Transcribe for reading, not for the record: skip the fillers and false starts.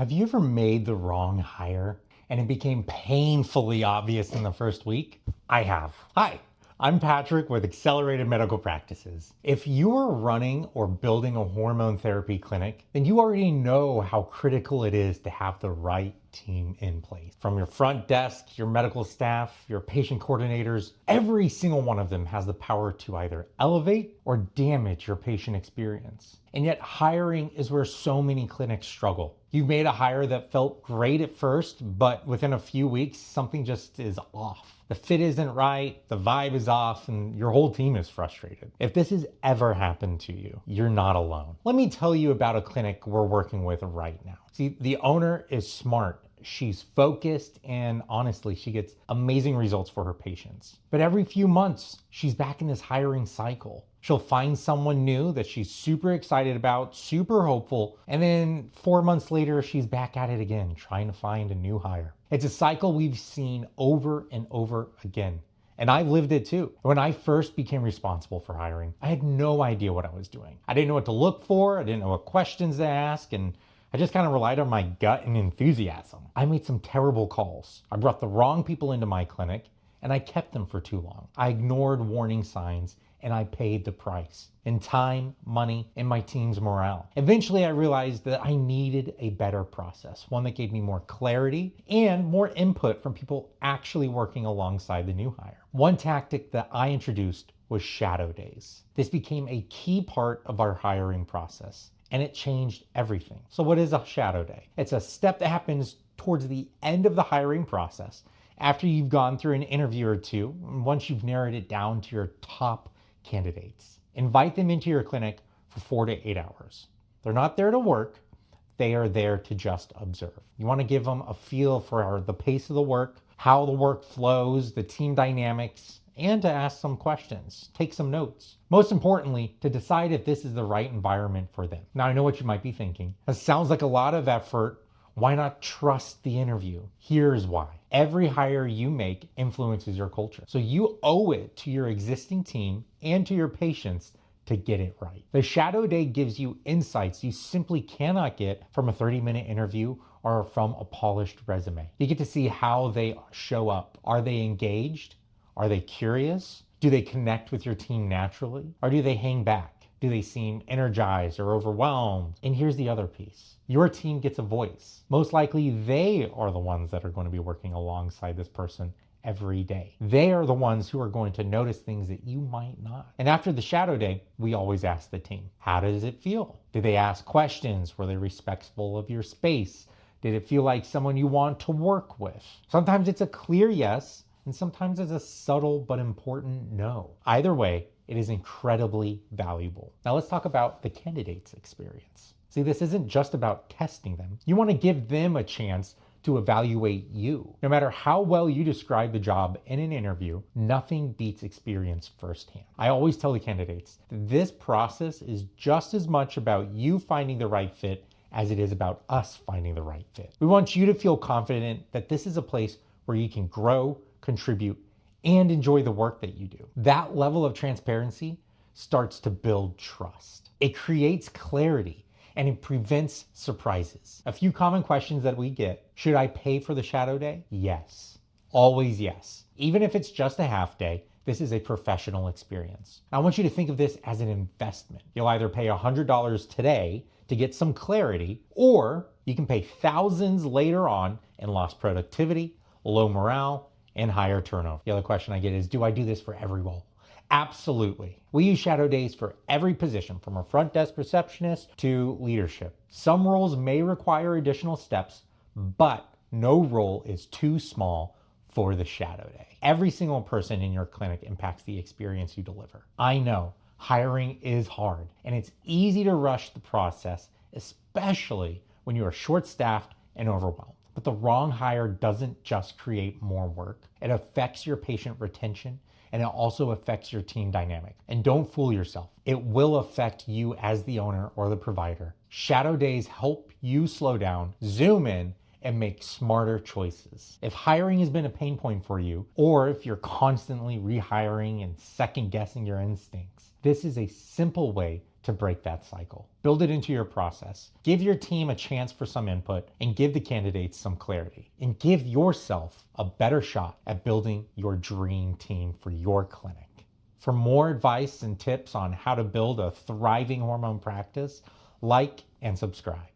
Have you ever made the wrong hire and it became painfully obvious in the first week? I have. Hi, I'm Patrick with Accelerated Medical Practices. If you are running or building a hormone therapy clinic, then you already know how critical it is to have the right team in place. From your front desk, your medical staff, your patient coordinators, every single one of them has the power to either elevate or damage your patient experience. And yet hiring is where so many clinics struggle. You've made a hire that felt great at first, but within a few weeks, something just is off. The fit isn't right, the vibe is off, and your whole team is frustrated. If this has ever happened to you, you're not alone. Let me tell you about a clinic we're working with right now. See, the owner is smart. She's focused, and honestly, she gets amazing results for her patients. But every few months, she's back in this hiring cycle. She'll find someone new that she's super excited about, super hopeful, and then 4 months later, she's back at it again, trying to find a new hire. It's a cycle we've seen over and over again. And I've lived it too. When I first became responsible for hiring, I had no idea what I was doing. I didn't know what to look for, I didn't know what questions to ask, and I just kind of relied on my gut and enthusiasm. I made some terrible calls. I brought the wrong people into my clinic, and I kept them for too long. I ignored warning signs, and I paid the price in time, money, and my team's morale. Eventually, I realized that I needed a better process, one that gave me more clarity and more input from people actually working alongside the new hire. One tactic that I introduced was shadow days. This became a key part of our hiring process, and it changed everything. So what is a shadow day? It's a step that happens towards the end of the hiring process, after you've gone through an interview or two, and once you've narrowed it down to your top candidates. Invite them into your clinic for 4 to 8 hours. They're not there to work, they are there to just observe. You want to give them a feel for the pace of the work, how the work flows, the team dynamics, and to ask some questions, take some notes. Most importantly, to decide if this is the right environment for them. Now, I know what you might be thinking. That sounds like a lot of effort. Why not trust the interview? Here's why. Every hire you make influences your culture. So you owe it to your existing team and to your patients to get it right. The shadow day gives you insights you simply cannot get from a 30-minute interview or from a polished resume. You get to see how they show up. Are they engaged? Are they curious? Do they connect with your team naturally? Or do they hang back? Do they seem energized or overwhelmed? And here's the other piece. Your team gets a voice. Most likely they are the ones that are going to be working alongside this person every day. They are the ones who are going to notice things that you might not. And after the shadow day, we always ask the team, how does it feel? Did they ask questions? Were they respectful of your space? Did it feel like someone you want to work with? Sometimes it's a clear yes, and sometimes it's a subtle but important no. Either way, it is incredibly valuable. Now let's talk about the candidate's experience. See, this isn't just about testing them. You want to give them a chance to evaluate you. No matter how well you describe the job in an interview, nothing beats experience firsthand. I always tell the candidates, this process is just as much about you finding the right fit as it is about us finding the right fit. We want you to feel confident that this is a place where you can grow, contribute, and enjoy the work that you do. That level of transparency starts to build trust. It creates clarity and it prevents surprises. A few common questions that we get: should I pay for the shadow day? Yes, always yes. Even if it's just a half day, this is a professional experience. I want you to think of this as an investment. You'll either pay $100 today to get some clarity, or you can pay thousands later on and lost productivity, low morale, and higher turnover. The other question I get is, do I do this for every role? Absolutely. We use shadow days for every position, from a front desk receptionist to leadership. Some roles may require additional steps, but no role is too small for the shadow day. Every single person in your clinic impacts the experience you deliver. I know hiring is hard, and it's easy to rush the process, especially when you are short-staffed and overwhelmed. But the wrong hire doesn't just create more work. It affects your patient retention, and it also affects your team dynamic. And don't fool yourself. It will affect you as the owner or the provider. Shadow days help you slow down, zoom in, and make smarter choices. If hiring has been a pain point for you, or if you're constantly rehiring and second guessing your instincts, this is a simple way to break that cycle. Build it into your process. Give your team a chance for some input and give the candidates some clarity. And give yourself a better shot at building your dream team for your clinic. For more advice and tips on how to build a thriving hormone practice, like and subscribe.